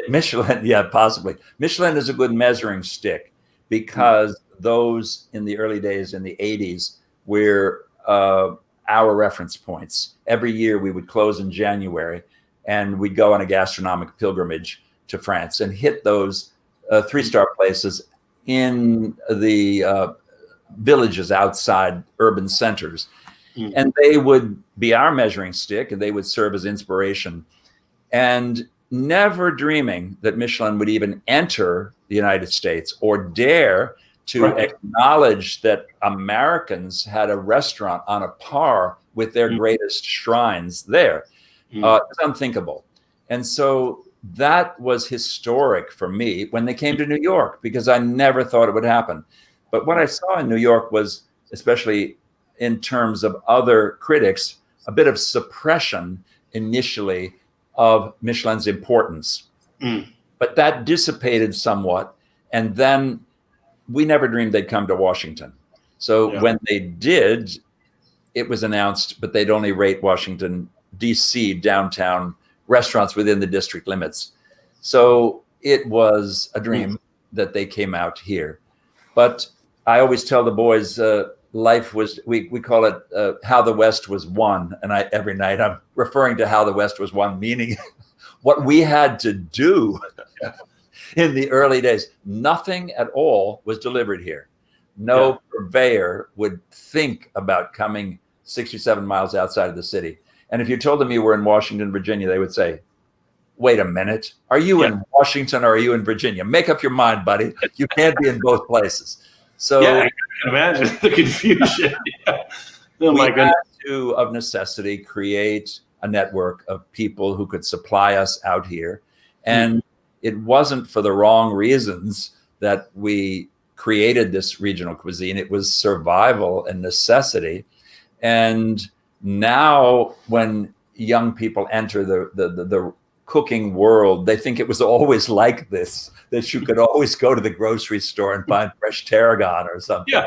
Michelin, yeah, possibly. Michelin is a good measuring stick, because those in the early days, in the 80s, were our reference points. Every year we would close in January and we'd go on a gastronomic pilgrimage to France and hit those 3-star places in the villages outside urban centers. And they would be our measuring stick, and they would serve as inspiration. And never dreaming that Michelin would even enter the United States or dare to acknowledge that Americans had a restaurant on a par with their greatest shrines there. It's unthinkable. And so that was historic for me when they came to New York, because I never thought it would happen. But what I saw in New York was, especially in terms of other critics, a bit of suppression initially of Michelin's importance. But that dissipated somewhat. And then we never dreamed they'd come to Washington. So when they did, it was announced, but they'd only rate Washington, D.C. downtown restaurants within the district limits. So it was a dream that they came out here. But I always tell the boys, life was, we call it how the West was won. And every night I'm referring to how the West was won, meaning what we had to do in the early days. Nothing at all was delivered here. No purveyor would think about coming 67 miles outside of the city. And if you told them you were in Washington, Virginia, they would say, wait a minute, are you in Washington or are you in Virginia? Make up your mind, buddy. You can't be in both places. So I can imagine the confusion. Oh my goodness. We had to, of necessity, create a network of people who could supply us out here. And it wasn't for the wrong reasons that we created this regional cuisine. It was survival and necessity. And now when young people enter the cooking world, they think it was always like this, that you could always go to the grocery store and find fresh tarragon or something. Yeah,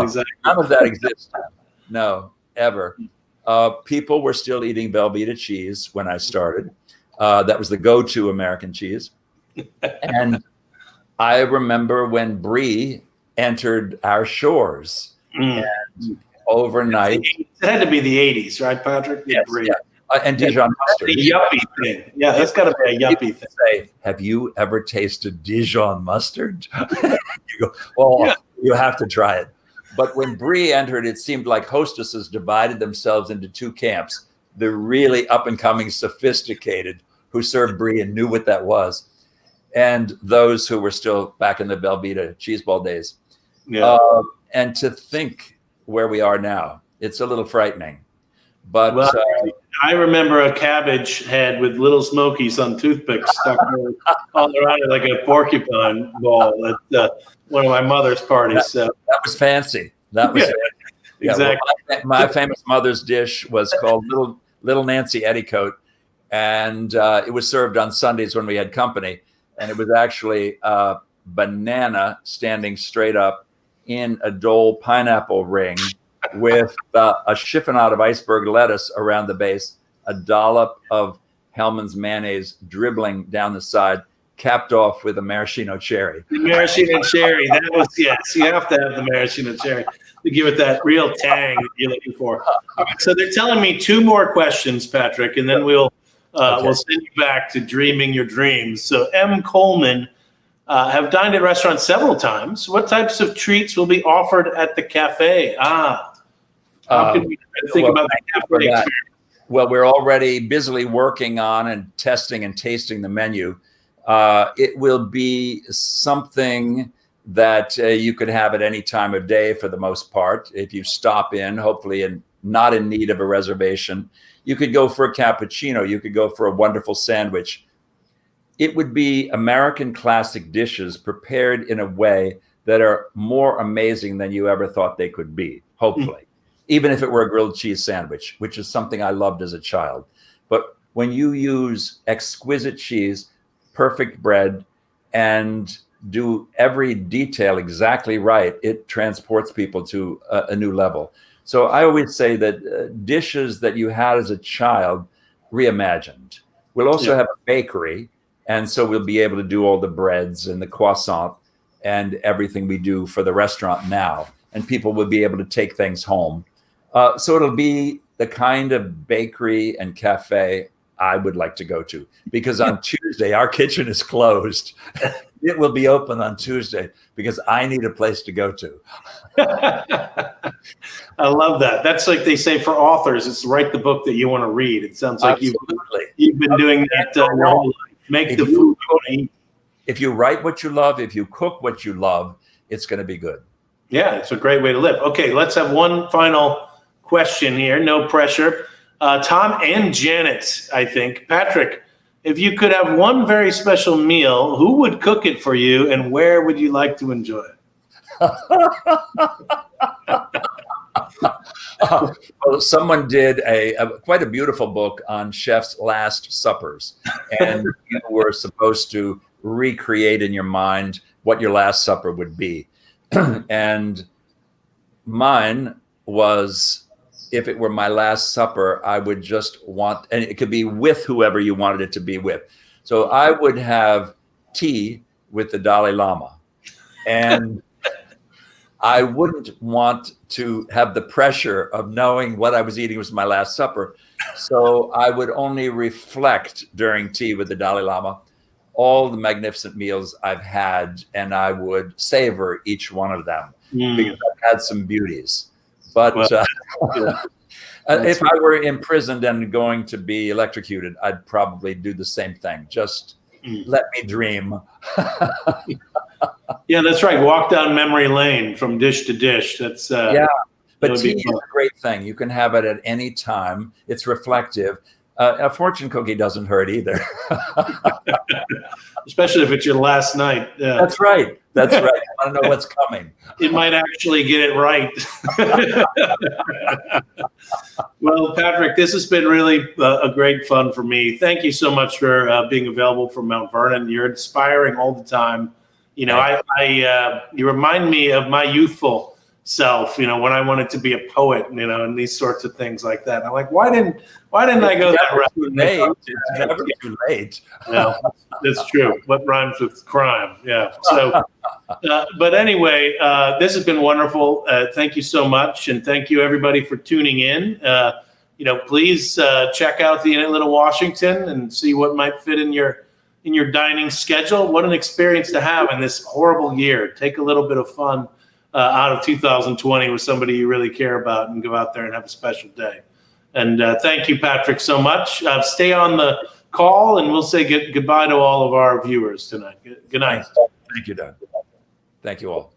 exactly. None of that exists. No, ever. People were still eating Velveeta cheese when I started. That was the go-to American cheese. And I remember when brie entered our shores. And overnight. It had to be the 80s, right, Patrick? Yes, yeah. And Dijon mustard. The yuppie thing. Yeah, that's got to be a yuppie thing. Say, have you ever tasted Dijon mustard? You go, well, you have to try it. But when brie entered, it seemed like hostesses divided themselves into two camps. The really up-and-coming sophisticated who served brie and knew what that was, and those who were still back in the Velveeta cheeseball days. Yeah. And to think where we are now, it's a little frightening. But I remember a cabbage head with little smokies on toothpicks stuck all around it like a porcupine ball at one of my mother's parties. That was fancy. That was fancy. Exactly. Well, my famous mother's dish was called Little Nancy Etticoat, and it was served on Sundays when we had company. And it was actually a banana standing straight up in a Dole pineapple ring with a chiffonade of iceberg lettuce around the base, a dollop of Hellman's mayonnaise dribbling down the side, capped off with a maraschino cherry. The maraschino cherry, that was, yes, you have to have the maraschino cherry to give it that real tang that you're looking for. All right, so they're telling me two more questions, Patrick, and then we'll send you back to dreaming your dreams. So M. Coleman, have dined at restaurants several times. What types of treats will be offered at the cafe? How can we think about the cafe experience? Well, we're already busily working on and testing and tasting the menu. It will be something that you could have at any time of day for the most part. If you stop in, hopefully, and not in need of a reservation, you could go for a cappuccino. You could go for a wonderful sandwich. It would be American classic dishes prepared in a way that are more amazing than you ever thought they could be, hopefully. Even if it were a grilled cheese sandwich, which is something I loved as a child. But when you use exquisite cheese, perfect bread, and do every detail exactly right, it transports people to a new level. So I always say that dishes that you had as a child, reimagined. We'll also have a bakery, and so we'll be able to do all the breads and the croissant and everything we do for the restaurant now, and people will be able to take things home. So it'll be the kind of bakery and cafe I would like to go to, because on Tuesday, our kitchen is closed. It will be open on Tuesday because I need a place to go to. I love that. That's like they say for authors, it's write the book that you want to read. It sounds like you've been doing that your whole life. Make the food you want to eat. If you write what you love, if you cook what you love, it's going to be good. Yeah, it's a great way to live. Okay, let's have one final question here. No pressure. Tom and Janet, I think. Patrick, if you could have one very special meal, who would cook it for you and where would you like to enjoy it? Well, someone did quite a beautiful book on chefs' last suppers, and you were supposed to recreate in your mind what your last supper would be. And mine was, if it were my last supper, I would just want, and it could be with whoever you wanted it to be with. So I would have tea with the Dalai Lama. And I wouldn't want to have the pressure of knowing what I was eating was my last supper. So I would only reflect during tea with the Dalai Lama all the magnificent meals I've had, and I would savor each one of them because I've had some beauties. But if I were imprisoned and going to be electrocuted, I'd probably do the same thing. Just let me dream. Yeah, that's right. Walk down memory lane from dish to dish. That's yeah. But tea is a great thing. You can have it at any time. It's reflective. A fortune cookie doesn't hurt either. Especially if it's your last night. That's right. That's right. I want to know what's coming. It might actually get it right. Well, Patrick, this has been really a great fun for me. Thank you so much for being available from Mount Vernon. You're inspiring all the time. You know, you remind me of my youthful self, you know, when I wanted to be a poet, you know, and these sorts of things like that. I'm like, why didn't I go that route? It's never too late. No, that's true. What rhymes with crime? Yeah. So, but anyway, this has been wonderful. Thank you so much, and thank you everybody for tuning in. You know, please check out the Inn at Little Washington and see what might fit in your dining schedule. What an experience to have in this horrible year. Take a little bit of fun out of 2020 with somebody you really care about, and go out there and have a special day. And thank you, Patrick, so much. Stay on the call, and we'll say goodbye to all of our viewers tonight. Good night. Thank you, Doug. Thank you all.